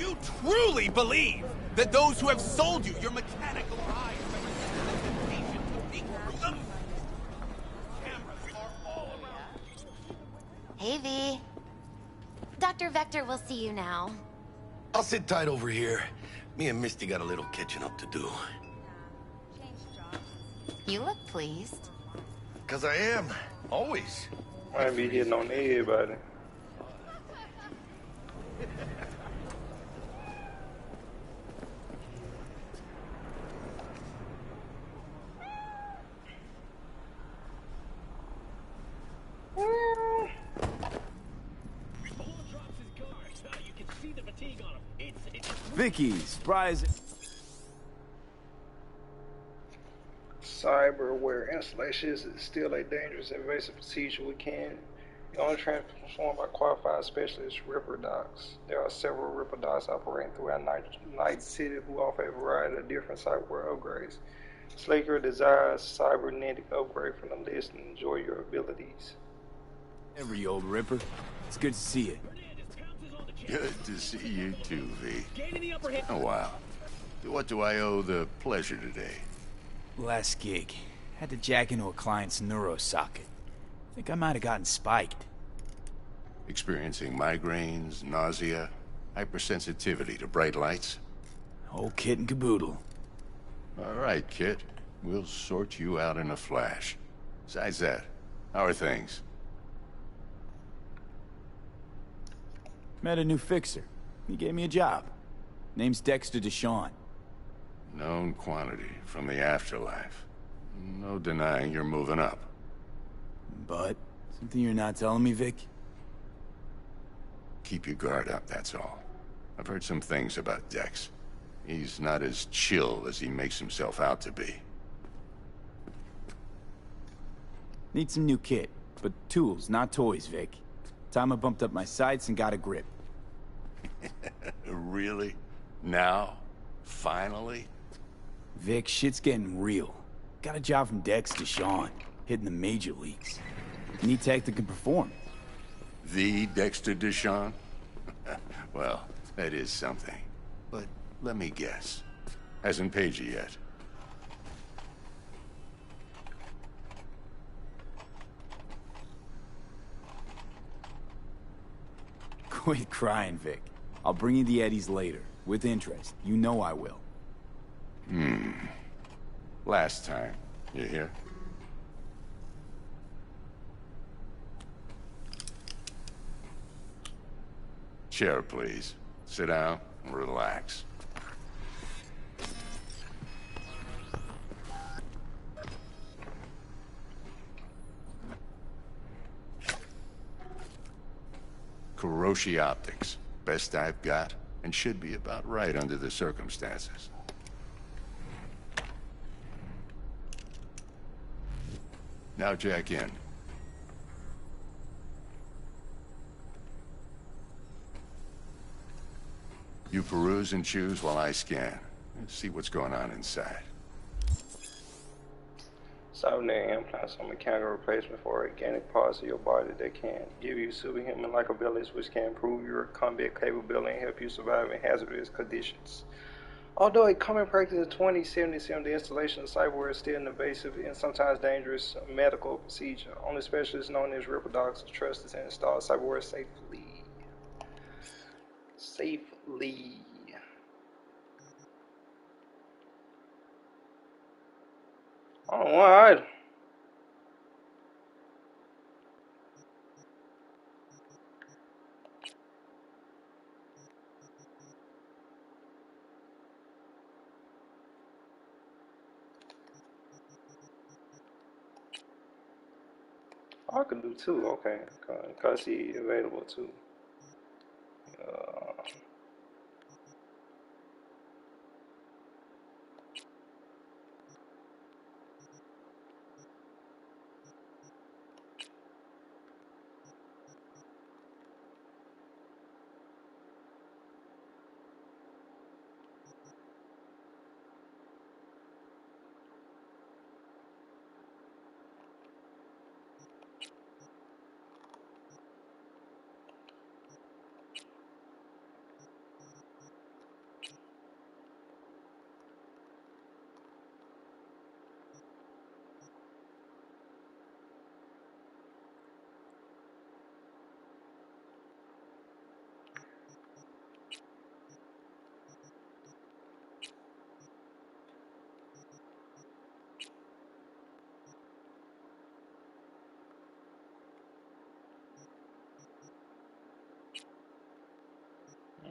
You truly believe that those who have sold you your mechanical eyes have resisted the temptation to peek through them? Cameras are all around. Hey, V. Dr. Vector will see you now. I'll sit tight over here. Me and Misty got a little catching up to do. You look pleased. 'Cause I am. Always. Might be hitting on everybody. Vicky, surprise. Cyberware installations is still a dangerous invasive procedure we can only transformed by qualified specialist Ripper docs. There are several Ripper docs operating throughout Night City who offer a variety of different cyberware upgrades. Select your desired cybernetic upgrade from the list and enjoy your abilities. Every old Ripper. It's good to see you. Good to see you too, V. Oh, wow. What do I owe the pleasure today? Last gig. Had to jack into a client's neuro socket. Think I might have gotten spiked. Experiencing migraines, nausea, hypersensitivity to bright lights? Whole kit and caboodle. All right, Kit. We'll sort you out in a flash. Besides that, how are things? Met a new fixer. He gave me a job. Name's Dexter Deshawn. Known quantity from the afterlife. No denying you're moving up. But, something you're not telling me, Vic? Keep your guard up, that's all. I've heard some things about Dex. He's not as chill as he makes himself out to be. Need some new kit, but tools, not toys, Vic. Time I bumped up my sights and got a grip. Really? Now? Finally? Vic, shit's getting real. Got a job from Dex Deshawn, hitting the major leagues. Need tech that can perform. The Dexter Deshawn? Well, that is something. But let me guess. Hasn't paid you yet. Quit crying, Vic. I'll bring you the eddies later, with interest. You know I will. Last time. You hear? Chair, please. Sit down and relax. Kuroshi Optics. Best I've got, and should be about right under the circumstances. Now jack in. You peruse and choose while I scan. Let's see what's going on inside. Cybernetic implants are mechanical replacement for organic parts of your body that can give you superhuman-like abilities which can improve your combat capability and help you survive in hazardous conditions. Although a common practice in 2077, the installation of cyberware is still an invasive and sometimes dangerous medical procedure. Only specialists known as Ripper docs are trusted to install cyberware safely. Alright. I can do two, okay. Because he available too.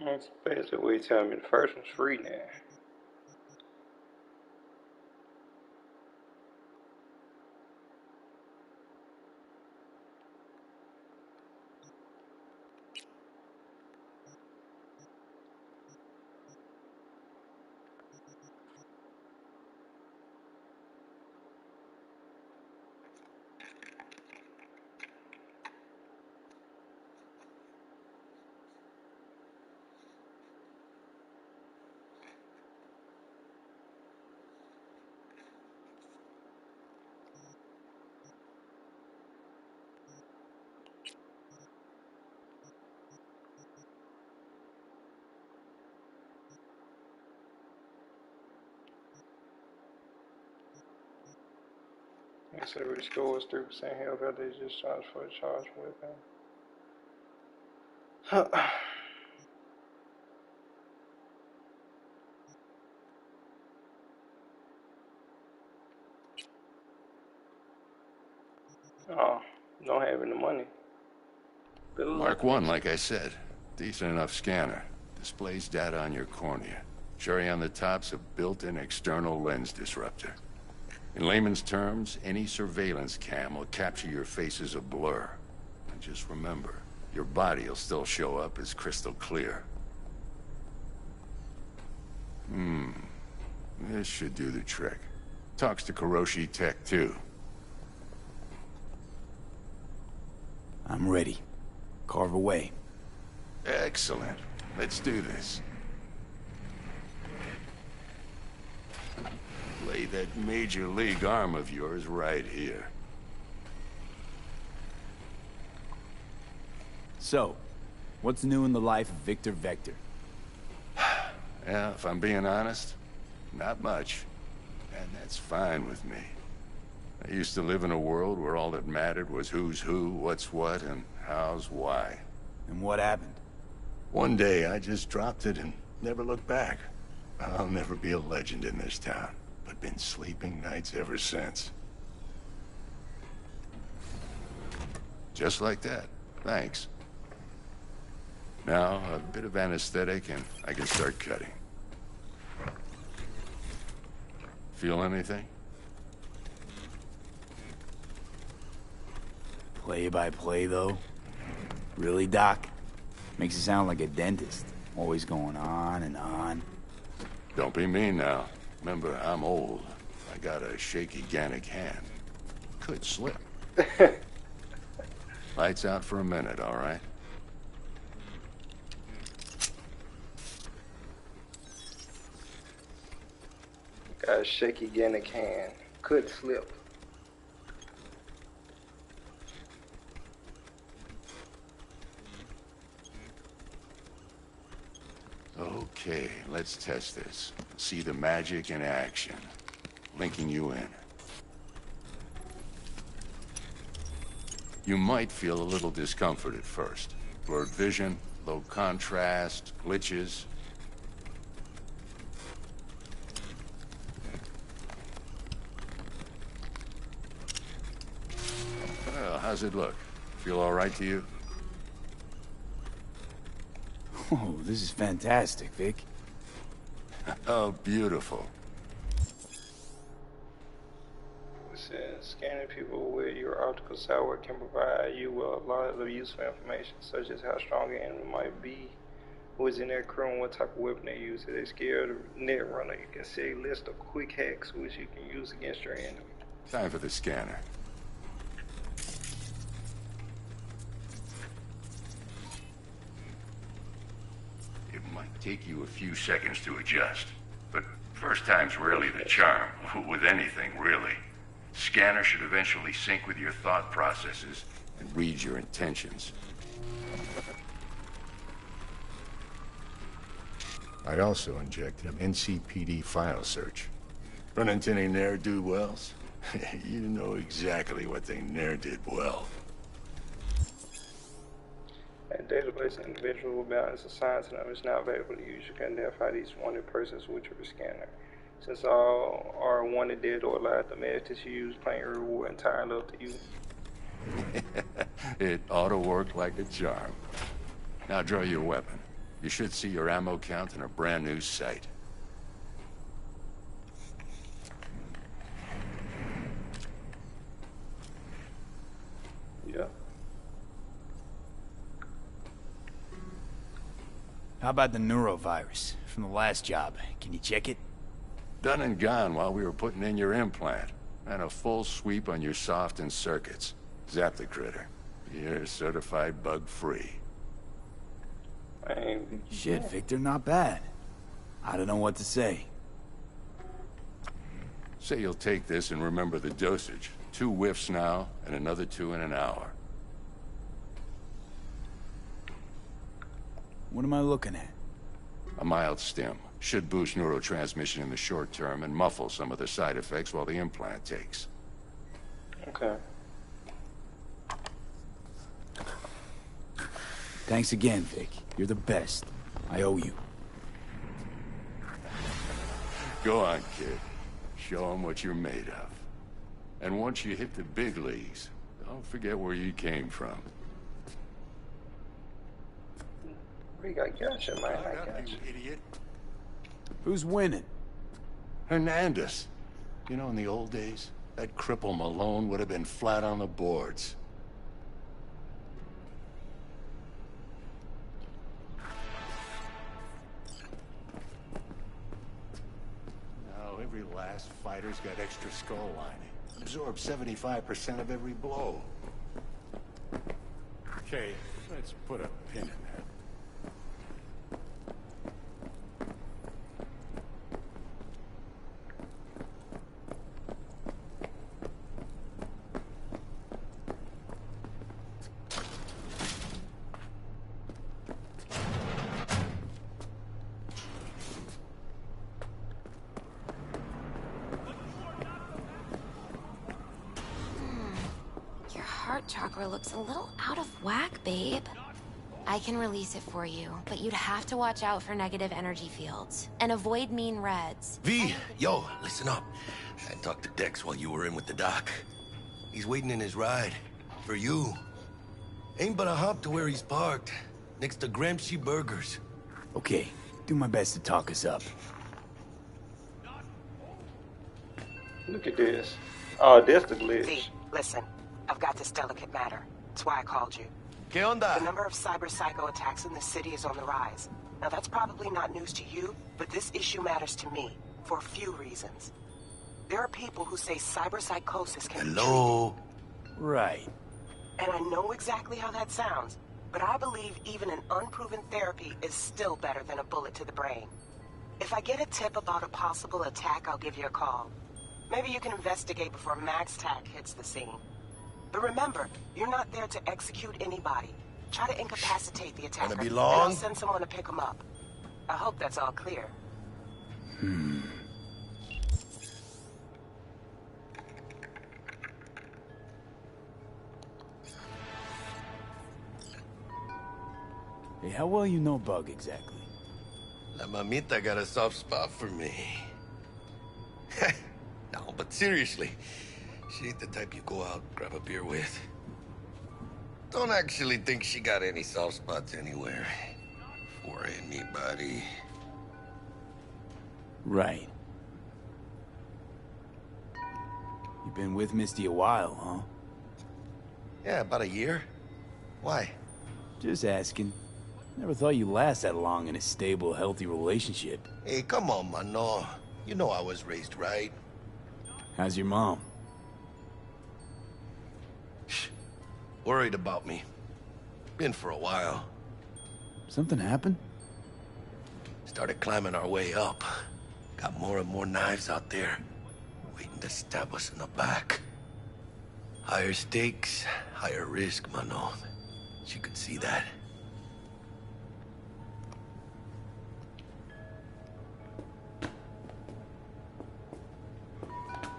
That's basically what you telling me. The first one's free now. Accelerated score is 3% health after they just charged for a charge weapon. Oh, don't have any money. Mark 1, like I said. Decent enough scanner. Displays data on your cornea. Cherry on the top's a built-in external lens disruptor. In layman's terms, any surveillance cam will capture your face as a blur. And just remember, your body will still show up as crystal clear. This should do the trick. Talks to Kuroshi Tech, too. I'm ready. Carve away. Excellent. Let's do this. Lay that major league arm of yours right here. So, what's new in the life of Victor Vector? Yeah, if I'm being honest, not much. And that's fine with me. I used to live in a world where all that mattered was who's who, what's what, and how's why. And what happened? One day, I just dropped it and never looked back. I'll never be a legend in this town, but been sleeping nights ever since. Just like that. Thanks. Now, a bit of anesthetic and I can start cutting. Feel anything? Play by play, though? Really, Doc? Makes you sound like a dentist. Always going on and on. Don't be mean now. Remember, I'm old. I got a shaky Gannic hand. Could slip. Lights out for a minute, all right? Got a shaky Gannic hand. Could slip. Okay, let's test this. See the magic in action. Linking you in. You might feel a little discomfort at first. Blurred vision, low contrast, glitches. Well, how's it look? Feel all right to you? Oh, this is fantastic, Vic. Oh, beautiful. It says, scanning people with your optical software can provide you with a lot of useful information, such as how strong an enemy might be, who is in their crew, and what type of weapon they use. If they scared of net runner, you can see a list of quick hacks which you can use against your enemy. Time for the scanner. It might take you a few seconds to adjust, but first time's rarely the charm, with anything, really. Scanner should eventually sync with your thought processes and read your intentions. I also injected an NCPD file search. Run into any ne'er-do-wells? You know exactly what they ne'er did well. A database of individual balance assigned to them is now available to use. You can identify these wanted persons with your scanner. Since all are wanted dead or alive, the methods you use claim your reward entirely up to you. It ought to work like a charm. Now draw your weapon. You should see your ammo count in a brand new sight. Yeah. How about the neurovirus from the last job? Can you check it? Done and gone while we were putting in your implant. And a full sweep on your soft and circuits. Zap the critter. You're certified bug-free. Shit, Victor, not bad. I don't know what to say. Say you'll take this and remember the dosage. 2 whiffs now, and another 2 in an hour. What am I looking at? A mild stim. Should boost neurotransmission in the short term and muffle some of the side effects while the implant takes. Okay. Thanks again, Vic. You're the best. I owe you. Go on, kid. Show 'em what you're made of. And once you hit the big leagues, don't forget where you came from. We got gotcha, man. I got you. Idiot. Who's winning? Hernandez. You know, in the old days, that cripple Malone would have been flat on the boards. Now, every last fighter's got extra skull lining. Absorbs 75% of every blow. Okay, let's put a pin in that. Heart chakra looks a little out of whack, babe. I can release it for you, but you'd have to watch out for negative energy fields and avoid mean reds. V, yo, listen up. I talked to Dex while you were in with the doc. He's waiting in his ride. For you. Ain't but a hop to where he's parked. Next to Gramsci Burgers. Okay, do my best to talk us up. Look at this. Oh, that's the glitch. Z, listen. I've got this delicate matter. That's why I called you. ¿Qué onda? The number of cyber-psycho attacks in the city is on the rise. Now, that's probably not news to you, but this issue matters to me for a few reasons. There are people who say cyber-psychosis can be Hello? Right. treated. And I know exactly how that sounds, but I believe even an unproven therapy is still better than a bullet to the brain. If I get a tip about a possible attack, I'll give you a call. Maybe you can investigate before Max Tack hits the scene. But remember, you're not there to execute anybody. Try to incapacitate the attacker. Gonna be And long? I'll send someone to pick him up. I hope that's all clear. Hey, how well you know Bug exactly? La mamita got a soft spot for me. No, but seriously. She ain't the type you go out, grab a beer with. Don't actually think she got any soft spots anywhere. For anybody. Right. You've been with Misty a while, huh? Yeah, about a year. Why? Just asking. Never thought you'd last that long in a stable, healthy relationship. Hey, come on, mano. You know I was raised right. How's your mom? Worried about me. Been for a while. Something happened? Started climbing our way up. Got more and more knives out there. Waiting to stab us in the back. Higher stakes, higher risk, mano. She could see that.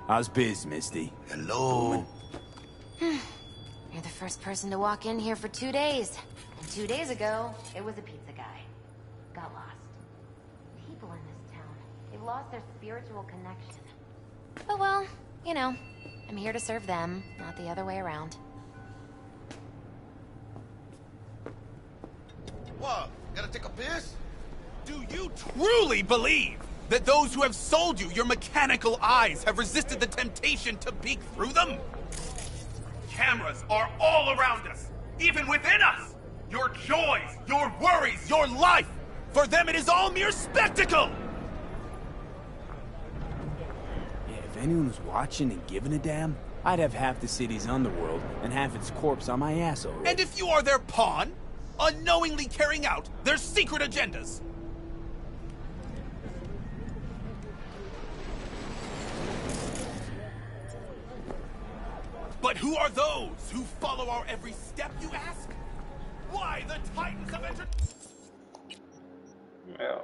How's biz, Misty? Hello? You're the first person to walk in here for 2 days. And 2 days ago, it was a pizza guy. Got lost. People in this town, they've lost their spiritual connection. But well, you know, I'm here to serve them, not the other way around. What? Gotta take a piss? Do you truly believe that those who have sold you your mechanical eyes have resisted the temptation to peek through them? Cameras are all around us, even within us. Your joys, your worries, your life. For them, it is all mere spectacle. Yeah, if anyone was watching and giving a damn, I'd have half the city's underworld and half its corpse on my ass already. And if you are their pawn, unknowingly carrying out their secret agendas. But who are those who follow our every step, you ask? Why the Titans of Entertainment? Yeah.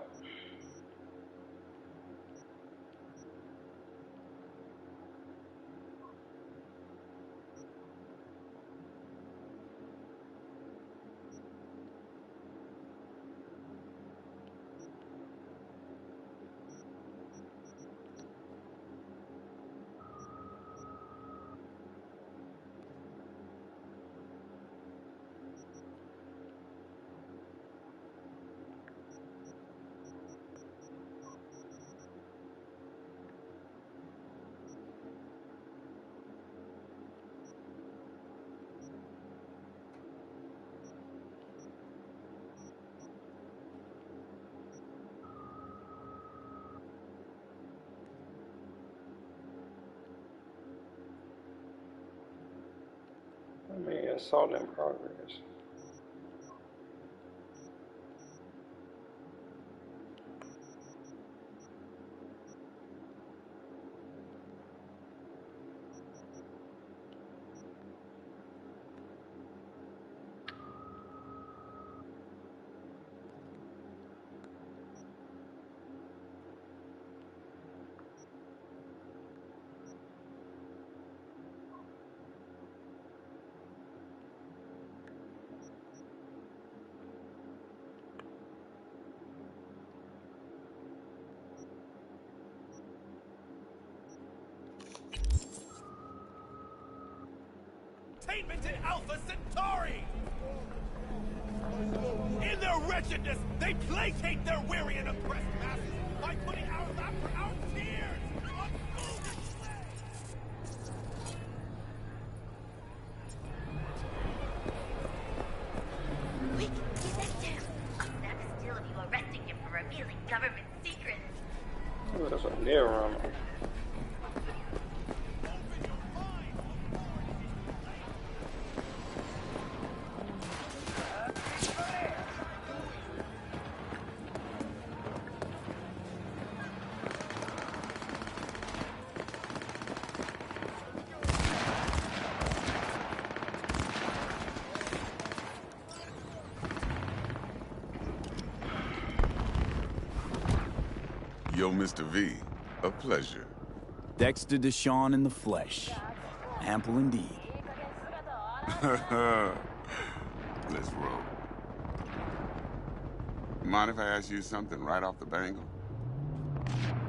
I mean, assault in progress. In Alpha Centauri! In their wretchedness, they placate their weary and oppressed masses by putting our laughter, our tears on full display! Quick, get that down! I'll snap a still of you arresting him for revealing government secrets. Oh, that's a near runner. Yo, Mr. V, a pleasure. Dexter Deshawn in the flesh. Ample indeed. Let's roll. Mind if I ask you something right off the bangle?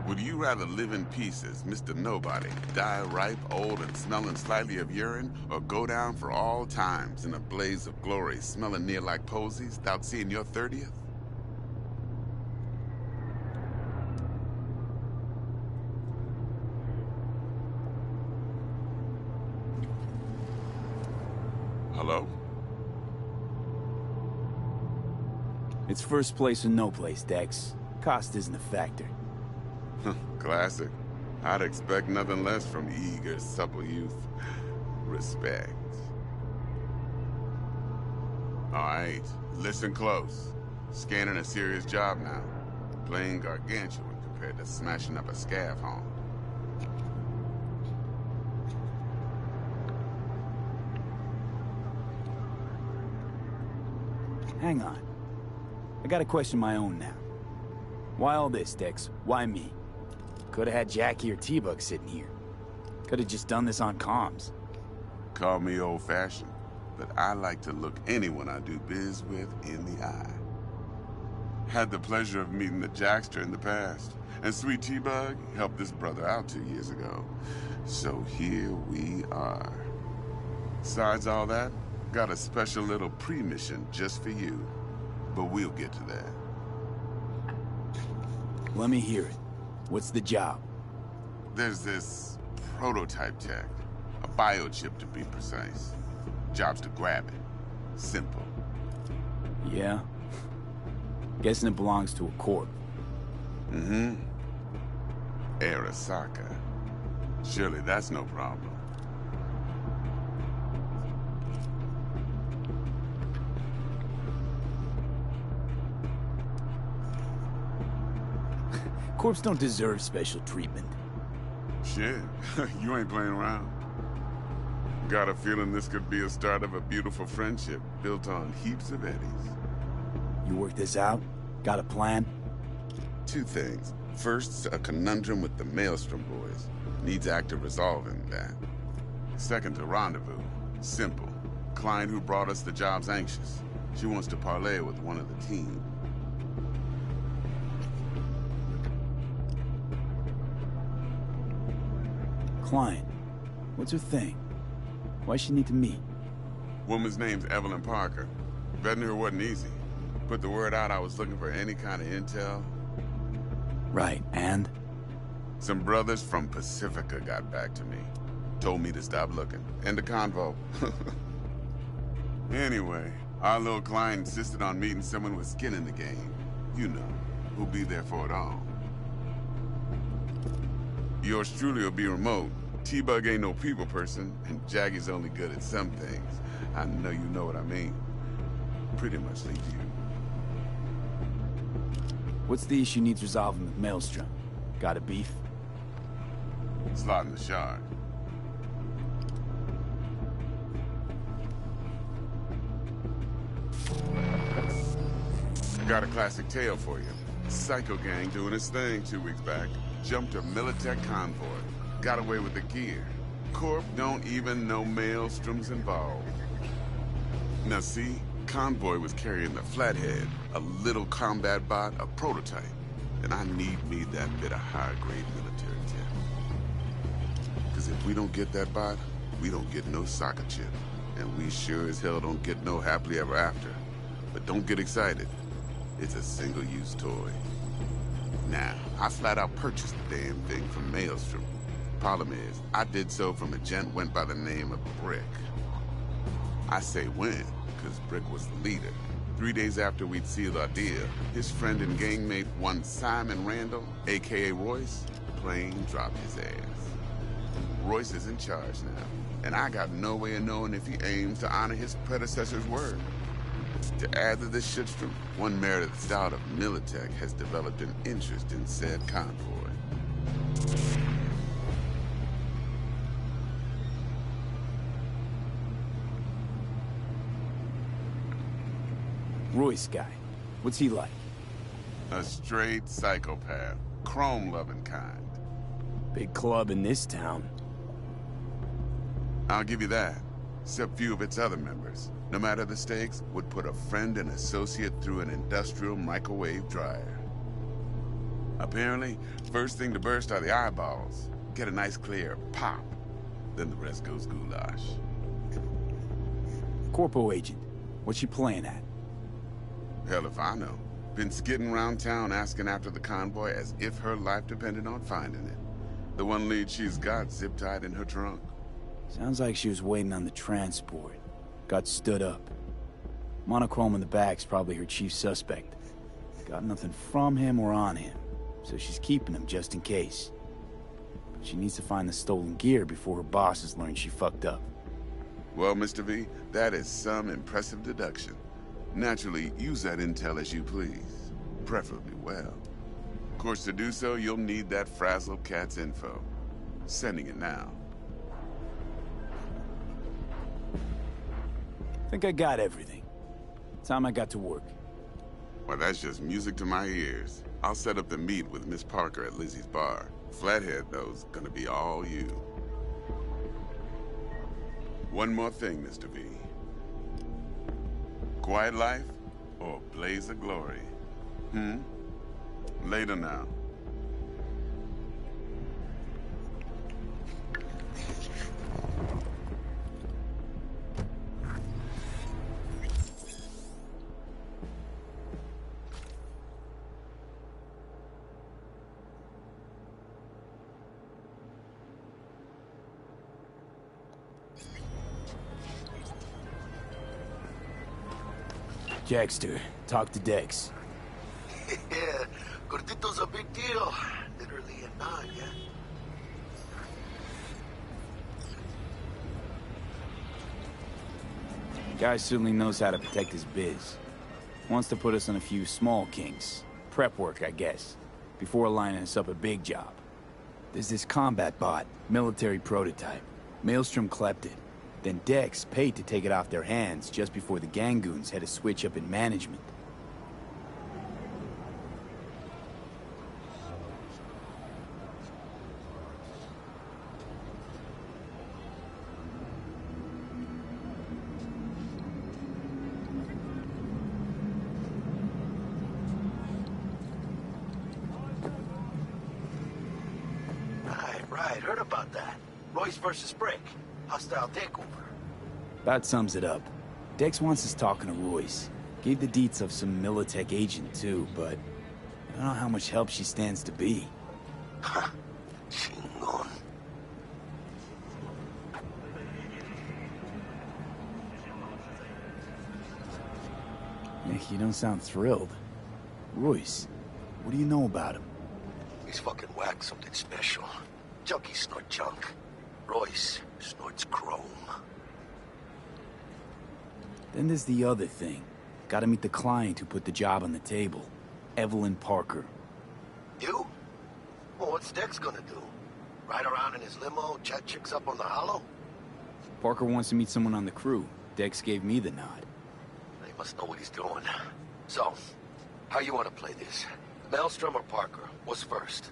Would you rather live in pieces, Mr. Nobody, die ripe, old, and smelling slightly of urine, or go down for all times in a blaze of glory, smelling near like posies, without seeing your 30th? Hello? It's first place or no place, Dex. Cost isn't a factor. Classic. I'd expect nothing less from eager, supple youth. Respect. All right, listen close. Scanning a serious job now. Playing gargantuan compared to smashing up a scav home. Hang on. I got a question of my own now. Why all this, Dex? Why me? Could've had Jackie or T-Bug sitting here. Could've just done this on comms. Call me old-fashioned, but I like to look anyone I do biz with in the eye. Had the pleasure of meeting the Jackster in the past, and Sweet T-Bug helped this brother out 2 years ago. So here we are. Besides all that, got a special little pre-mission just for you. but we'll get to that. Let me hear it. What's the job? There's this prototype tech. A biochip, to be precise. Job's to grab it. Simple. Yeah? Guessing it belongs to a corp. Mm-hmm. Arasaka. Surely that's no problem. Corps don't deserve special treatment. Shit, you ain't playing around. Got a feeling this could be a start of a beautiful friendship built on heaps of eddies. You work this out? Got a plan? Two things. First, a conundrum with the Maelstrom boys. Needs active resolving that. Second, a rendezvous. Simple. Client who brought us the job's anxious. She wants to parlay with one of the team. Client. What's her thing? Why she need to meet? Woman's name's Evelyn Parker. Vetting her wasn't easy. Put the word out I was looking for any kind of intel. Right, and? Some brothers from Pacifica got back to me. Told me to stop looking. End of convo. Anyway, our little client insisted on meeting someone with skin in the game. You know, who'll be there for it all. Yours truly will be remote. T-Bug ain't no people person, and Jaggy's only good at some things. I know you know what I mean. Pretty much leave you. What's the issue needs resolving with Maelstrom? Got a beef? Slotting the shard. Got a classic tale for you. Psycho gang doing its thing 2 weeks back. Jumped a Militech convoy. Got away with the gear. Corp don't even know Maelstrom's involved. Now see, convoy was carrying the Flathead, a little combat bot, a prototype. And I need me that bit of high-grade military tech. Because if we don't get that bot, we don't get no soccer chip. And we sure as hell don't get no happily ever after. But don't get excited. It's a single-use toy. Now, I flat out purchased the damn thing from Maelstrom. Problem is, I did so from a gent went by the name of Brick. I say when, because Brick was the leader. 3 days after we'd sealed our deal, his friend and gangmate, one Simon Randall, a.k.a. Royce, plain dropped his ass. Royce is in charge now, and I got no way of knowing if he aims to honor his predecessor's word. To add to this shitstorm, one Meredith Stout of Militech has developed an interest in said convoy. Royce guy. What's he like? A straight psychopath. Chrome-loving kind. Big club in this town. I'll give you that. Except few of its other members, no matter the stakes, would put a friend and associate through an industrial microwave dryer. Apparently, first thing to burst are the eyeballs. Get a nice clear pop. Then the rest goes goulash. Corpo agent. What's she playing at? Hell if I know. Been skidding around town asking after the convoy as if her life depended on finding it. The one lead she's got zip-tied in her trunk. Sounds like she was waiting on the transport. Got stood up. Monochrome in the back's probably her chief suspect. Got nothing from him or on him, so she's keeping him just in case. But she needs to find the stolen gear before her bosses learn she fucked up. Well, Mr. V, that is some impressive deduction. Naturally, use that intel as you please. Preferably well. Of course, to do so, you'll need that frazzled cat's info. Sending it now. Think I got everything. Time I got to work. Well, that's just music to my ears. I'll set up the meet with Miss Parker at Lizzie's bar. Flathead, though's gonna be all you. One more thing, Mr. V. Quiet life or blaze of glory? Later now. Jackster, talk to Dex. Yeah, Gordito's a big deal. Literally and not, yeah? Guy certainly knows how to protect his biz. Wants to put us on a few small kinks. Prep work, I guess. Before lining us up a big job. There's this combat bot, military prototype. Maelstrom clept it. Then Dex paid to take it off their hands just before the Gangoons had a switch up in management. Right, heard about that. Royce versus Brick. Hostile takeover. That sums it up. Dex wants us talking to Royce. Gave the deets of some Militech agent too, but I don't know how much help she stands to be. Ha! Chingon. You don't sound thrilled. Royce, what do you know about him? He's fucking whacked something special. Junkies snort junk. Royce snorts chrome. Then there's the other thing. Gotta meet the client who put the job on the table. Evelyn Parker. You? Well, what's Dex gonna do? Ride around in his limo, chat chicks up on the hollow? Parker wants to meet someone on the crew. Dex gave me the nod. He must know what he's doing. So, how you want to play this? Maelstrom or Parker? What's first?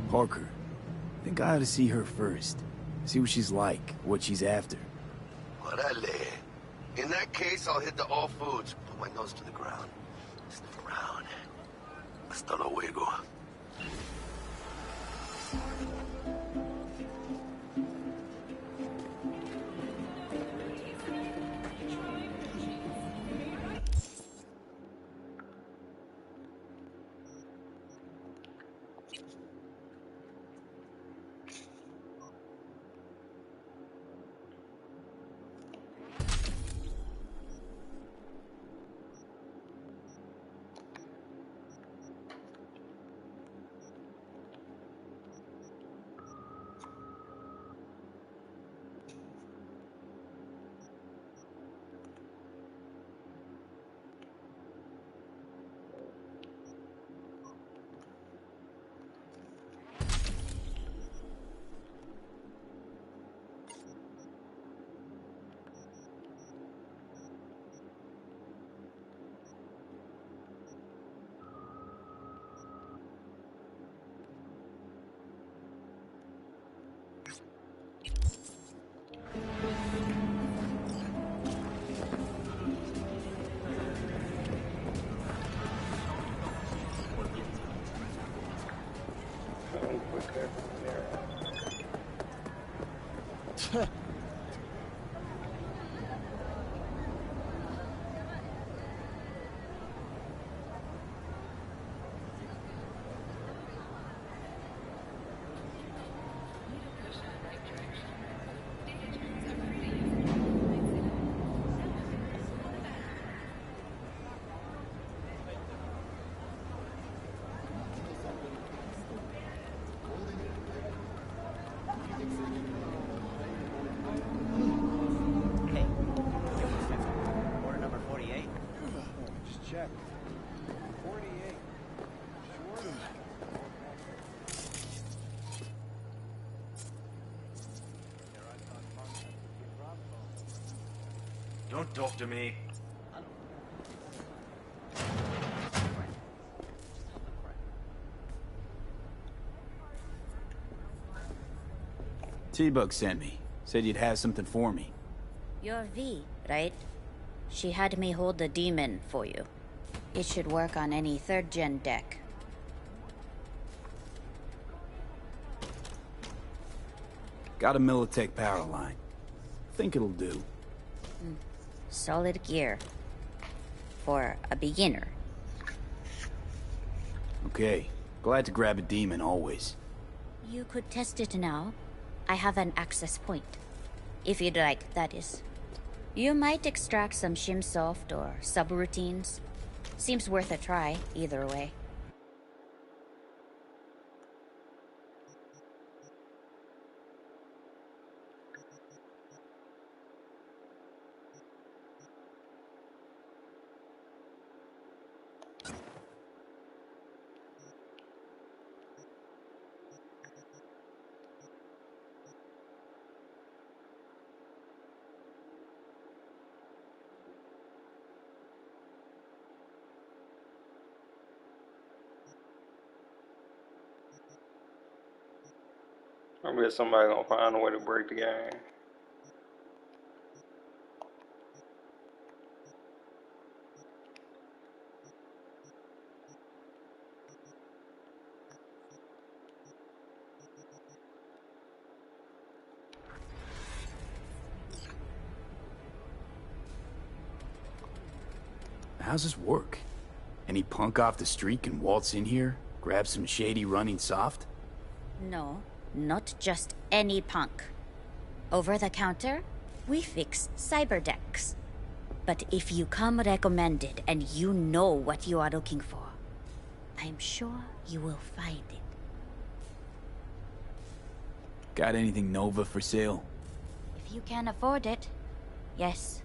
Parker. I think I ought to see her first. See what she's like, what she's after. Orale. In that case, I'll hit the all foods. Put my nose to the ground. Sniff around. Hasta luego. Don't talk to me. T-Bug sent me. Said you'd have something for me. You're V, right? She had me hold the demon for you. It should work on any 3rd-gen deck. Got a Militech power line. Think it'll do. Solid gear. For a beginner. Okay. Glad to grab a demon always. You could test it now. I have an access point. If you'd like, that is. You might extract some shimsoft or subroutines. Seems worth a try, either way. I bet somebody gonna find a way to break the game. How's this work? Any punk off the street can waltz in here, grab some shady running soft? No, not just any punk. Over the counter, we fix cyberdecks. But if you come recommended and you know what you are looking for, I'm sure you will find it. Got anything Nova for sale? If you can afford it, yes.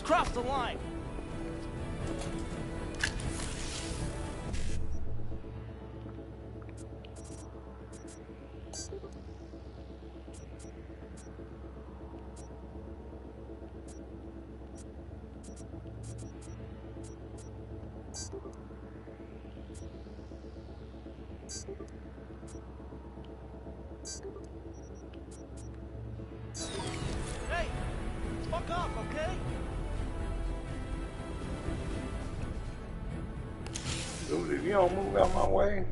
crossed the line. Hey, fuck off, okay? Dude, if you don't move out my way.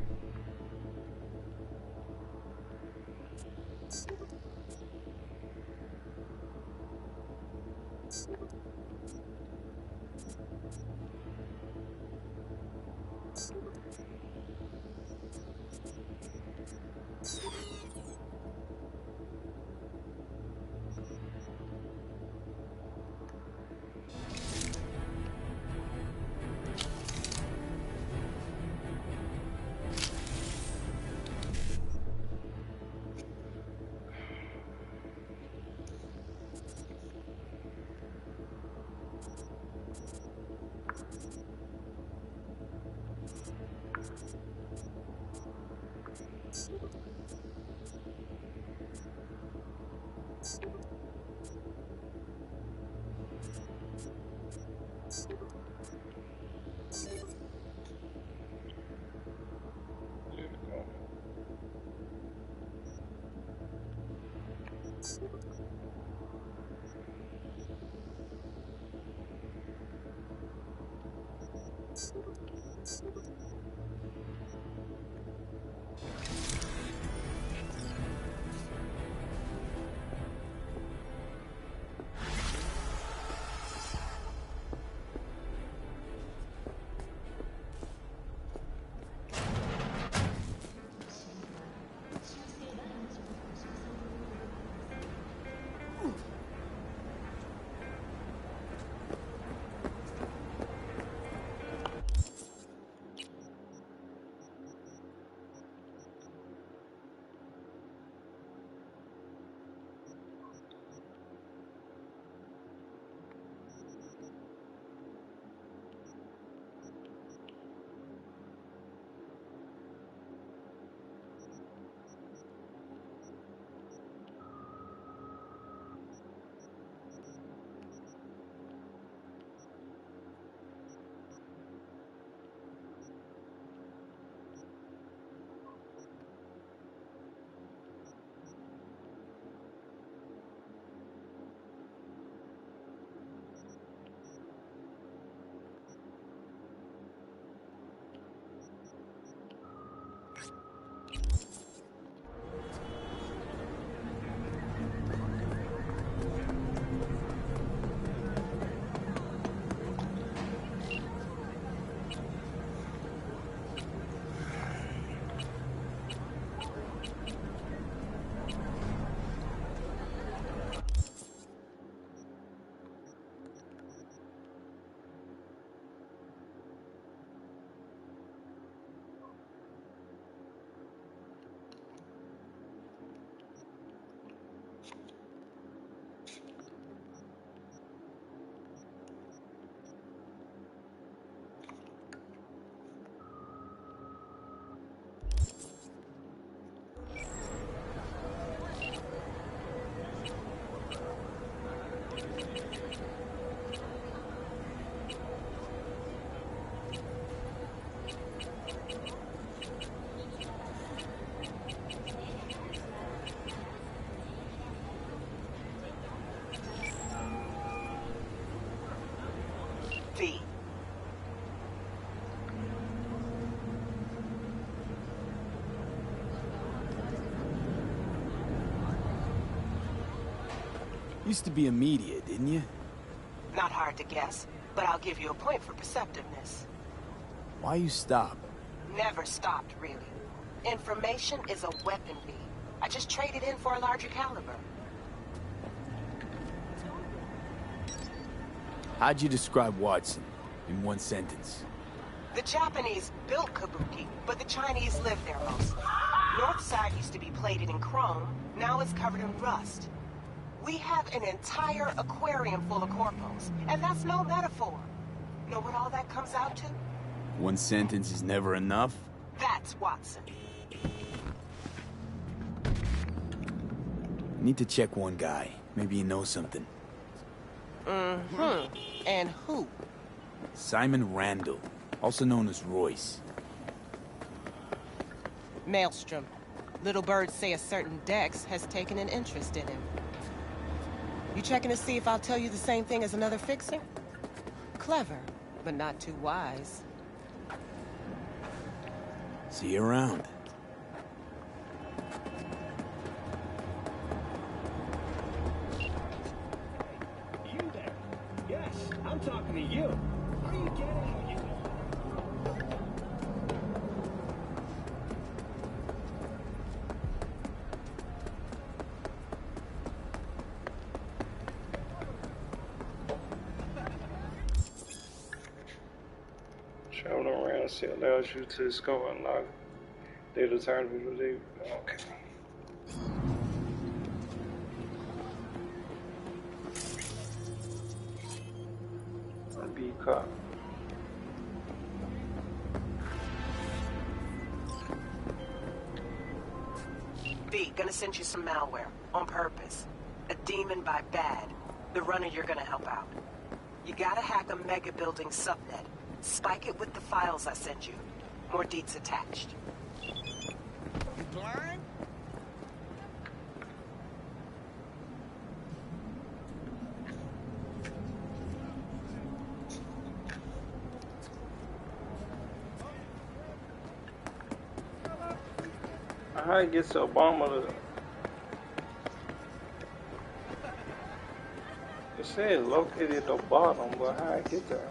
V. Used to be immediate, didn't you? Not hard to guess, but I'll give you a point for perceptiveness. Why you stop? Never stopped, really. Information is a weapon, V. I just traded in for a larger caliber. How'd you describe Watson in one sentence? The Japanese built Kabuki, but the Chinese lived there most. North side used to be plated in chrome, now it's covered in rust. We have an entire aquarium full of corpos, and that's no metaphor. Know what all that comes out to? One sentence is never enough? That's Watson. I need to check one guy. Maybe he knows something. Mm-hmm. And who? Simon Randall, also known as Royce. Maelstrom. Little birds say a certain Dex has taken an interest in him. You checking to see if I'll tell you the same thing as another fixer? Clever, but not too wise. See you around. You there? Yes, I'm talking to you. Are you getting what you... Traveling around see allows you to discover and unlock data time to do. Okay. Be caught. B, gonna send you some malware. On purpose. A demon by bad. The runner you're gonna help out. You gotta hack a mega building subnet. Spike it with the files I send you. More deets attached. You blind? How it gets to Obama to... It says located at the bottom, but how I get there?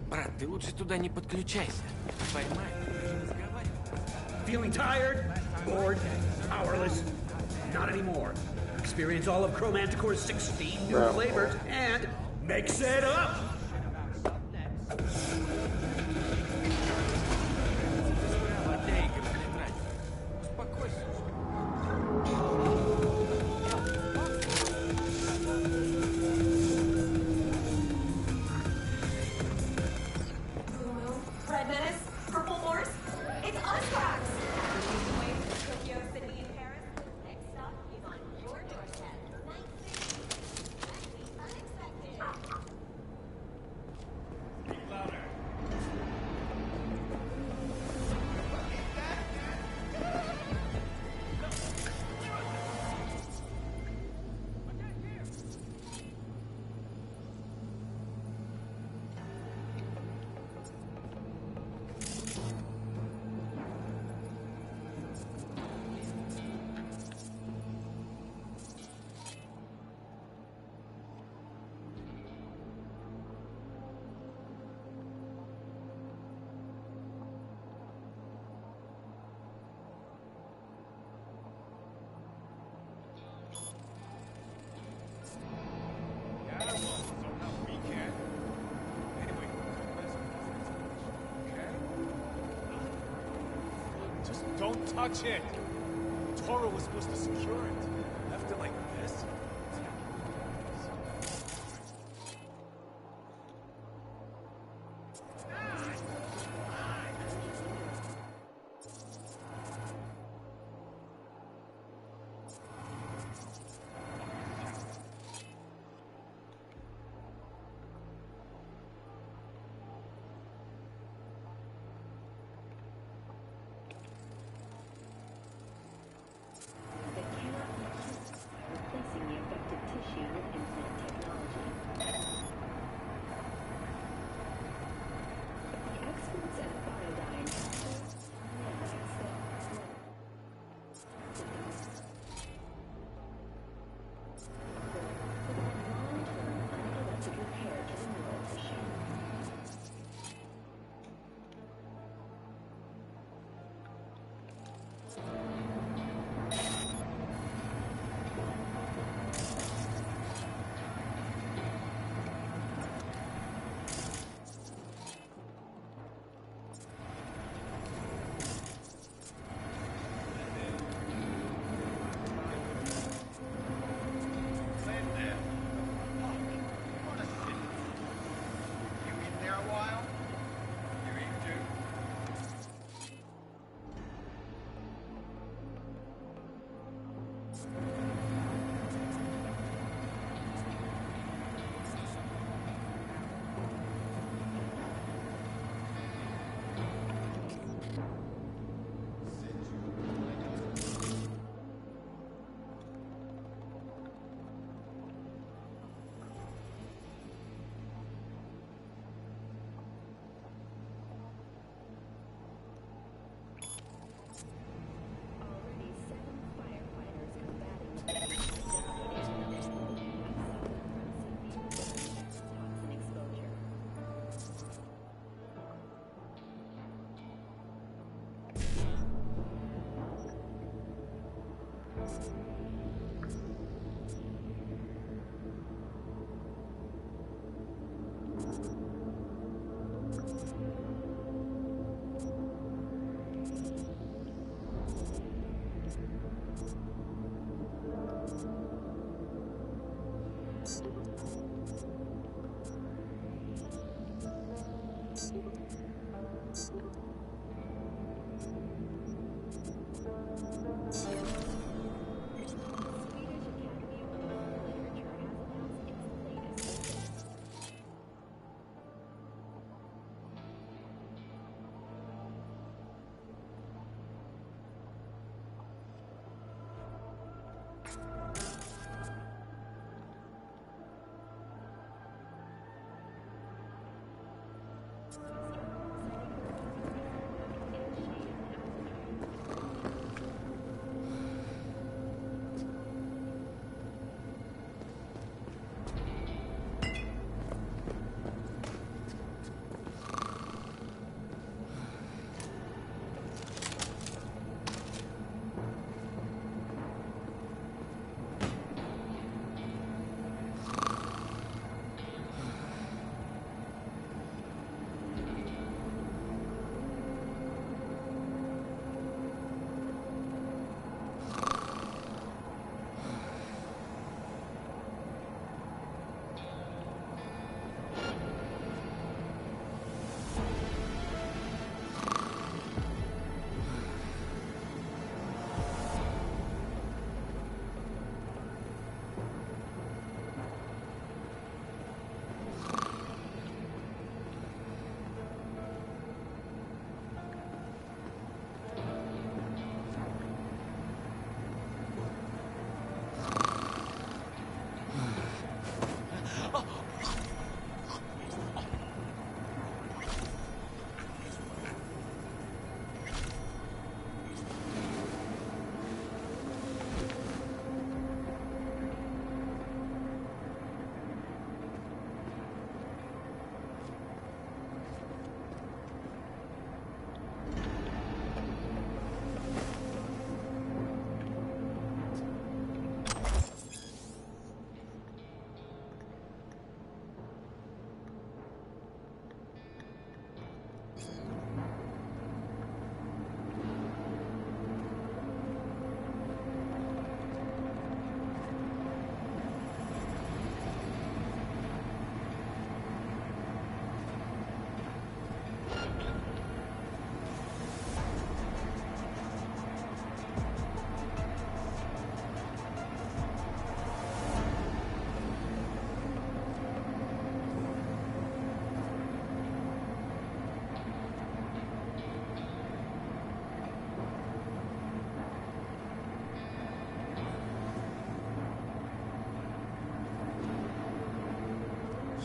Брат, ты лучше туда не подключайся. Поймай, даже разговаривай. Feeling tired? Bored? Powerless? Not anymore. Experience all of Chromanticore's 16 new flavors and mix it up! Red Menace, Purple Horse, it's us rocks! Away from Tokyo, Sydney, and Paris. Next stop is on your doorstep. Unexpected. Just don't touch it. Toro was supposed to secure it. Left it like this.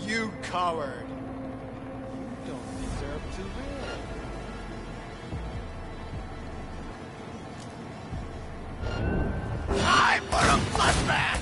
You coward! You don't deserve to live. Time for a bloodbath!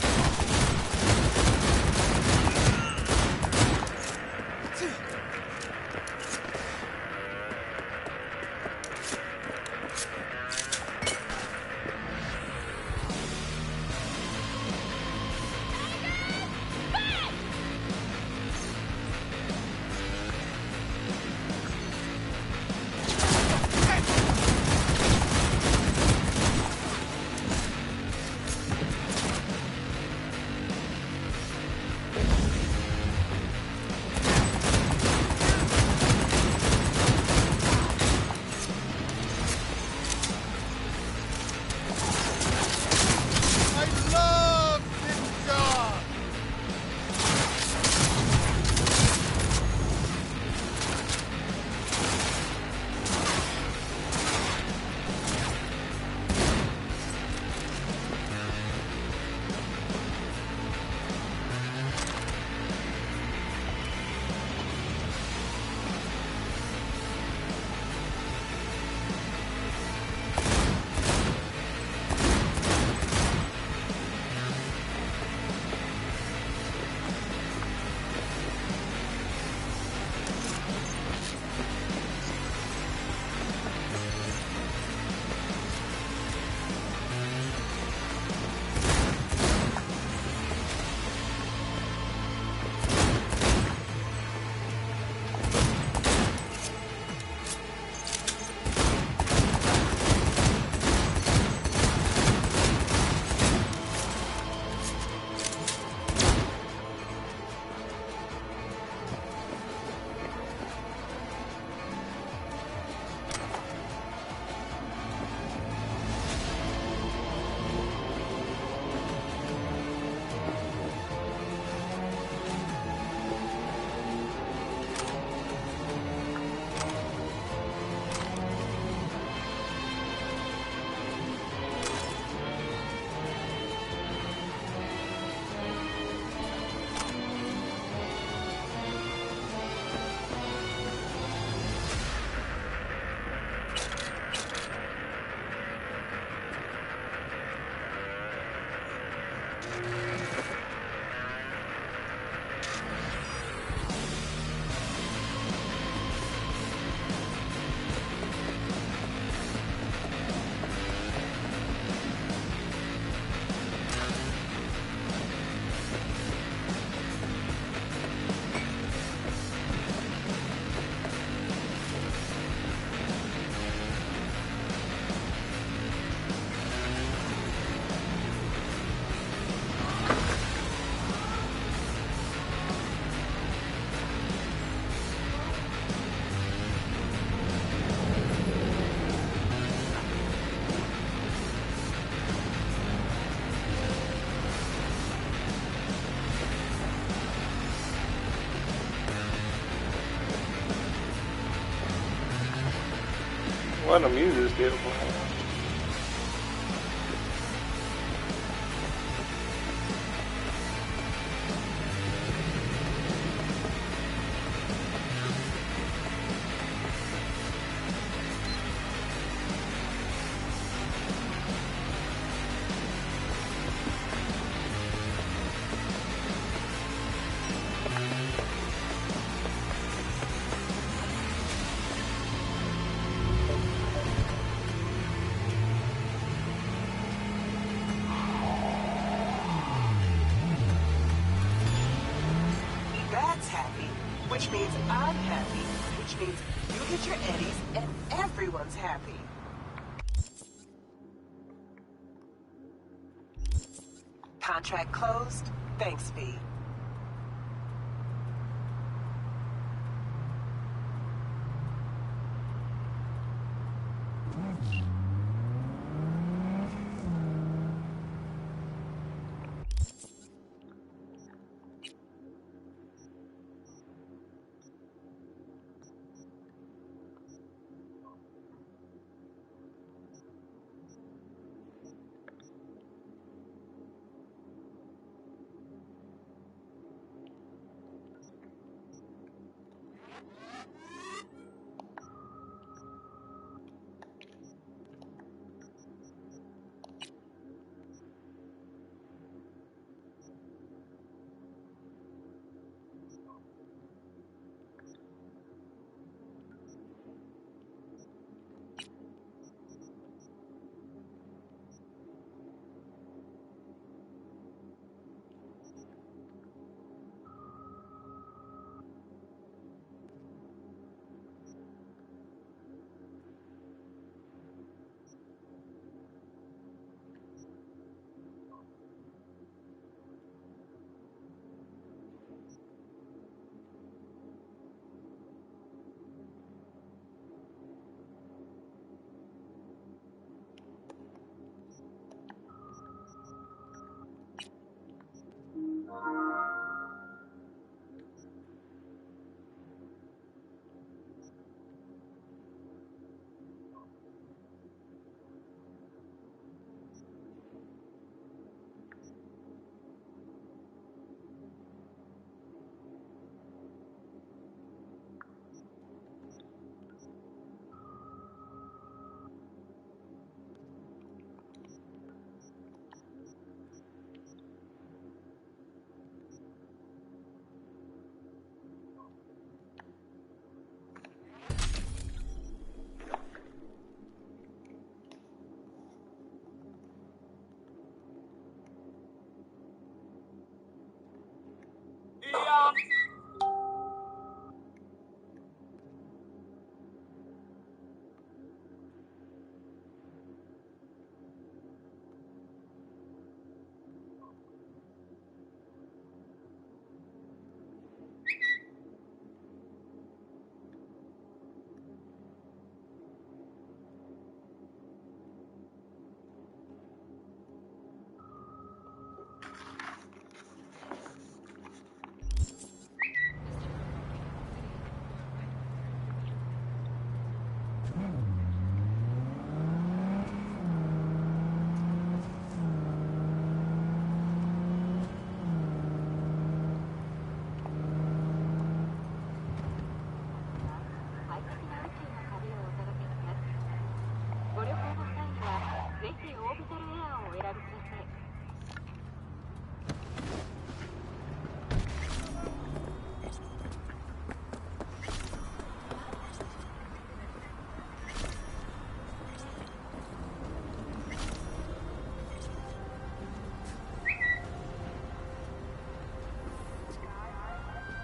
Well, the music is still playing. That's happy, which means I'm happy, which means you get your eddies and everyone's happy. Contract closed. Thanks, V.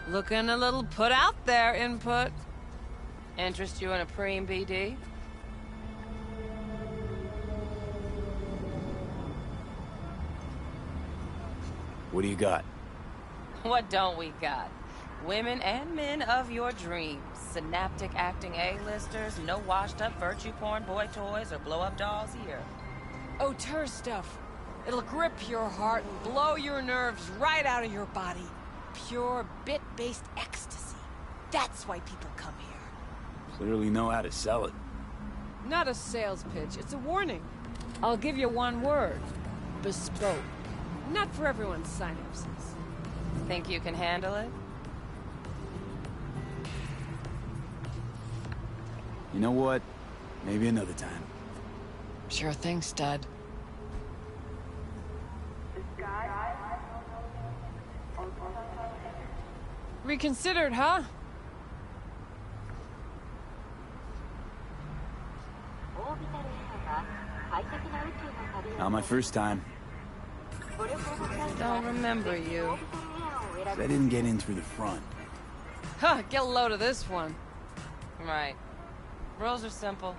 Looking a little put out there, Input. Interest you in a preem BD? What do you got? What don't we got? Women and men of your dreams. Synaptic acting A-listers, no washed-up virtue porn boy toys or blow-up dolls here. Auteur stuff. It'll grip your heart and blow your nerves right out of your body. Pure bit-based ecstasy. That's why people come here. Clearly know how to sell it. Not a sales pitch, it's a warning. I'll give you one word. Bespoke. Not for everyone's synapses. Think you can handle it? You know what? Maybe another time. Sure thing, stud. Reconsidered, huh? Not my first time. Don't remember you. I didn't get in through the front. Huh, get a load of this one. Right. Rules are simple.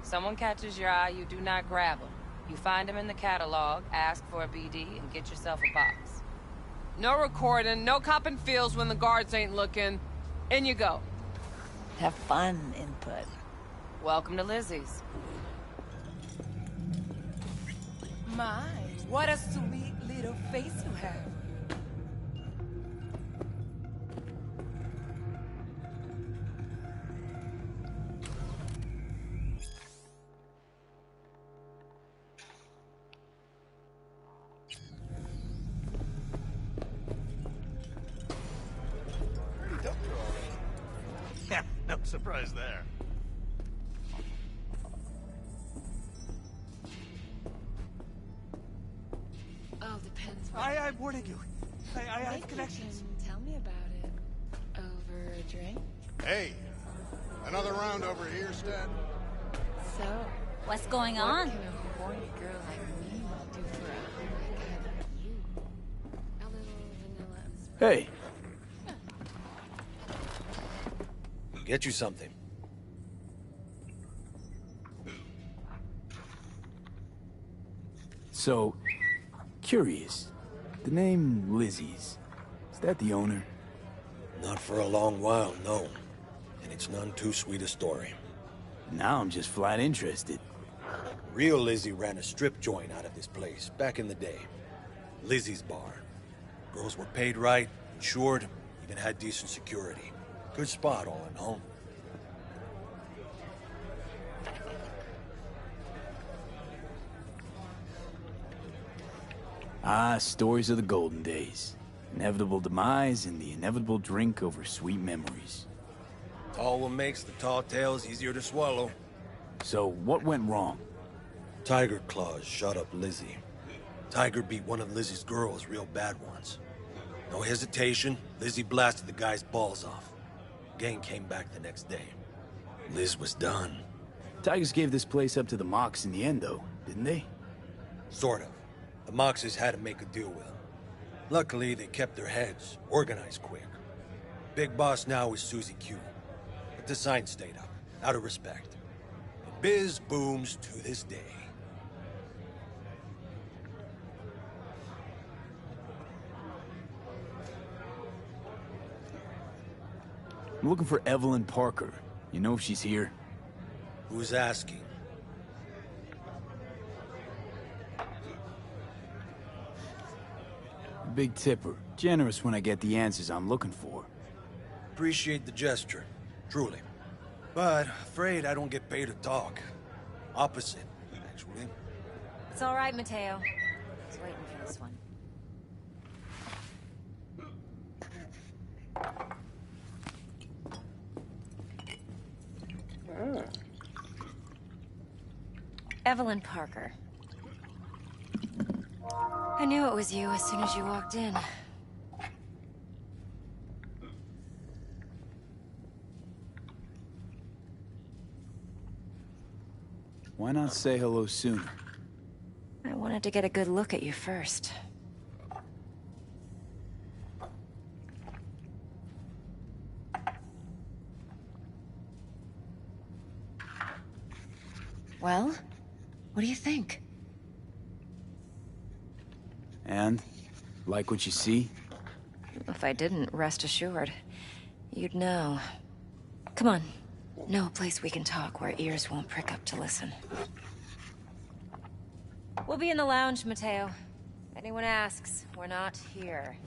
Someone catches your eye, you do not grab them. You find them in the catalog, ask for a BD, and get yourself a box. No recording, no copping feels when the guards ain't looking. In you go. Have fun, input. Welcome to Lizzie's. My, what a sweet little face you have. Yeah, no surprise there. Oh, depends. I'm warning you. I have connections. Tell me about it. Over a drink? Hey, another round over here, Stan? So, what's going what on? can a horny girl like me do for a hungry guy like you? A little vanilla. Hey, Get you something. so, curious. The name Lizzie's, is that the owner? Not for a long while, no. And it's none too sweet a story. Now I'm just flat interested. Real Lizzie ran a strip joint out of this place back in the day. Lizzie's Bar. Girls were paid right, insured, even had decent security. Good spot, all in all. Ah, stories of the golden days. Inevitable demise and the inevitable drink over sweet memories. It's all what makes the tall tales easier to swallow. So, what went wrong? Tiger Claws shot up Lizzie. Tiger beat one of Lizzie's girls real bad once. No hesitation, Lizzie blasted the guy's balls off. Gang came back the next day. Liz was done. Tigers gave this place up to the Mox in the end, though, didn't they? Sort of. The Moxes had to make a deal with them. Luckily, they kept their heads, organized quick. Big boss now is Susie Q. But the sign stayed up, out of respect. The biz booms to this day. I'm looking for Evelyn Parker. You know if she's here? Who's asking? Big tipper. Generous when I get the answers I'm looking for. Appreciate the gesture, truly. But afraid I don't get paid to talk. Opposite, actually. It's all right, Mateo. I was waiting for this one. Evelyn Parker. I knew it was you as soon as you walked in. Why not say hello sooner? I wanted to get a good look at you first. Well, what do you think? And? Like what you see? If I didn't, rest assured, you'd know. Come on. No place we can talk where ears won't prick up to listen. We'll be in the lounge, Mateo. If anyone asks, we're not here.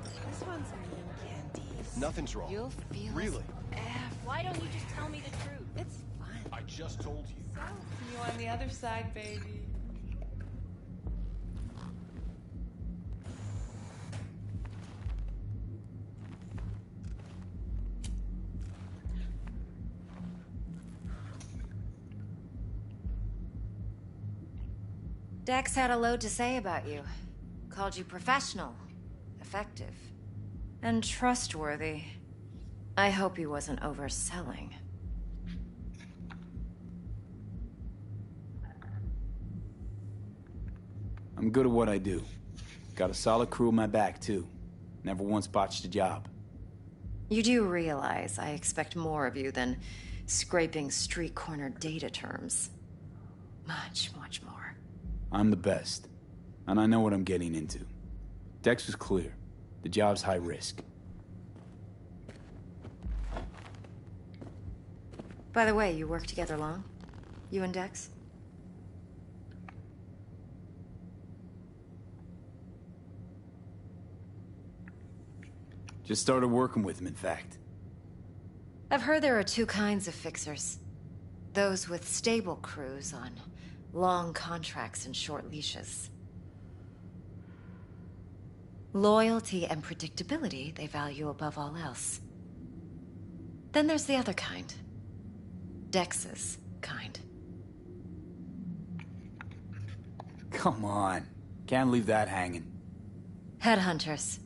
This one's mean candies. Nothing's wrong. You'll feel Really? us Why don't you just tell me the truth? It's fun. I just told you. So, see you on the other side, baby. Dex had a load to say about you. Called you professional, effective, and trustworthy. I hope he wasn't overselling. I'm good at what I do. Got a solid crew on my back, too. Never once botched a job. You do realize I expect more of you than scraping street corner data terms. Much, much more. I'm the best, and I know what I'm getting into. Dex was clear. The job's high risk. By the way, you work together long? You and Dex? Just started working with him, in fact. I've heard there are two kinds of fixers. Those with stable crews on long contracts and short leashes. Loyalty and predictability they value above all else. Then there's the other kind. Dex's kind. Come on. Can't leave that hanging. Headhunters.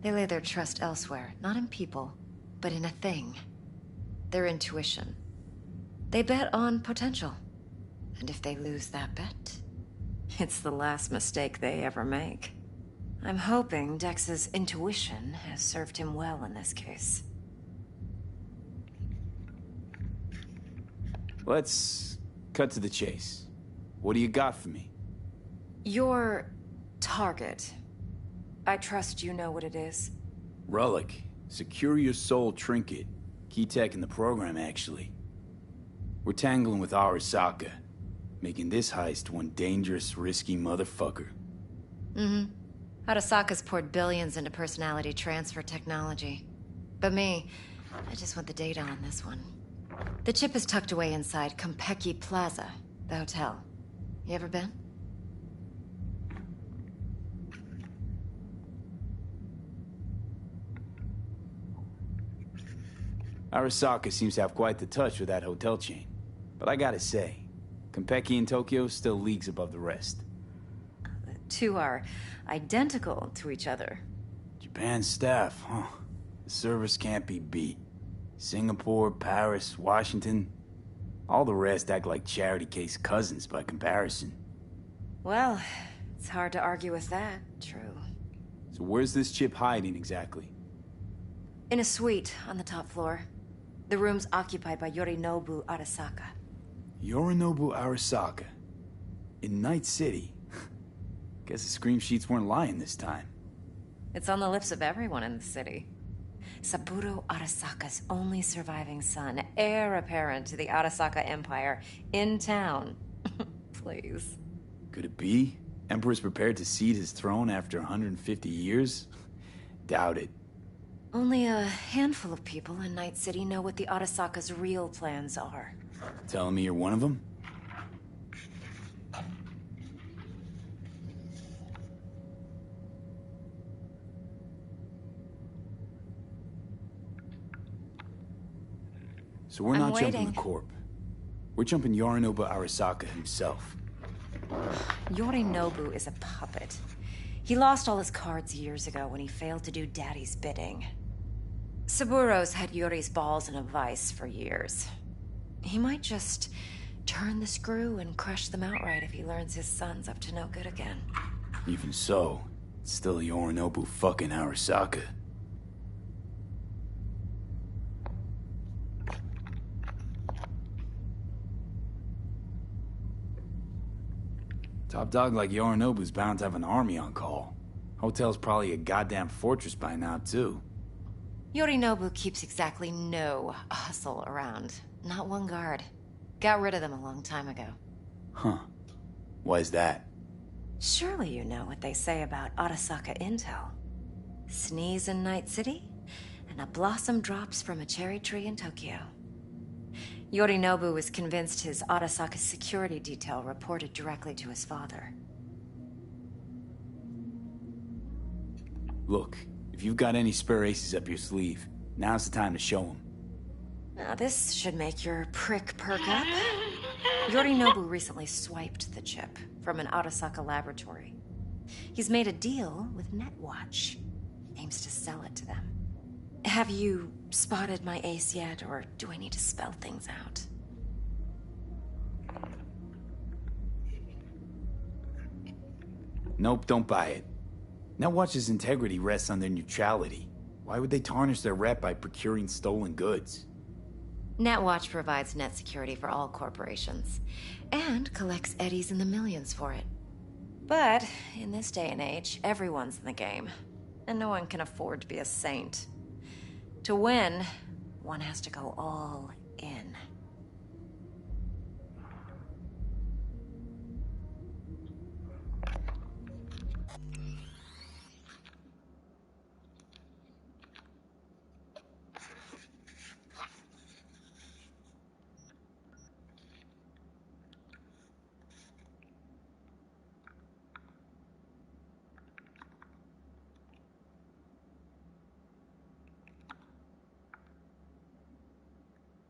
They lay their trust elsewhere, not in people, but in a thing. Their intuition. They bet on potential. And if they lose that bet, it's the last mistake they ever make. I'm hoping Dex's intuition has served him well in this case. Let's cut to the chase. What do you got for me? Your target. I trust you know what it is. Relic. Secure your soul trinket. Key tech in the program, actually. We're tangling with Arasaka, making this heist one dangerous, risky motherfucker. Mm-hmm. Arasaka's poured billions into personality transfer technology. But me, I just want the data on this one. The chip is tucked away inside Konpeki Plaza, the hotel. You ever been? Arasaka seems to have quite the touch with that hotel chain. But I gotta say, Konpeki in Tokyo still leagues above the rest. The two are identical to each other. Japan staff, huh? The service can't be beat. Singapore, Paris, Washington. All the rest act like charity case cousins by comparison. Well, it's hard to argue with that, true. So where's this chip hiding exactly? In a suite on the top floor. The room's occupied by Yorinobu Arasaka. Yorinobu Arasaka? In Night City? Guess the scream sheets weren't lying this time. It's on the lips of everyone in the city. Saburo Arasaka's only surviving son, heir apparent to the Arasaka Empire, in town. Please. Could it be? Emperor's prepared to cede his throne after 150 years? Doubt it. Only a handful of people in Night City know what the Arasaka's real plans are. Telling me you're one of them? So we're not jumping the Corp. We're jumping Yorinobu Arasaka himself. Yorinobu is a puppet. He lost all his cards years ago when he failed to do Daddy's bidding. Saburo's had Yuri's balls in a vice for years. He might just turn the screw and crush them outright if he learns his son's up to no good again. Even so, it's still Yorinobu fucking Arasaka. Top dog like Yorinobu's bound to have an army on call. Hotel's probably a goddamn fortress by now, too. Yorinobu keeps exactly no hustle around. Not one guard. Got rid of them a long time ago. Huh. Why's that? Surely you know what they say about Arasaka intel. Sneeze in Night City, and and a blossom drops from a cherry tree in Tokyo. Yorinobu was convinced his Arasaka security detail reported directly to his father. Look, if you've got any spare aces up your sleeve, now's the time to show them. Now this should make your prick perk up. Yorinobu recently swiped the chip from an Arasaka laboratory. He's made a deal with Netwatch. Aims to sell it to them. Have you spotted my ace yet, or do I need to spell things out? Nope, don't buy it. Netwatch's integrity rests on their neutrality. Why would they tarnish their rep by procuring stolen goods? Netwatch provides net security for all corporations, and collects eddies in the millions for it. But, in this day and age, everyone's in the game, and no one can afford to be a saint. To win, one has to go all in.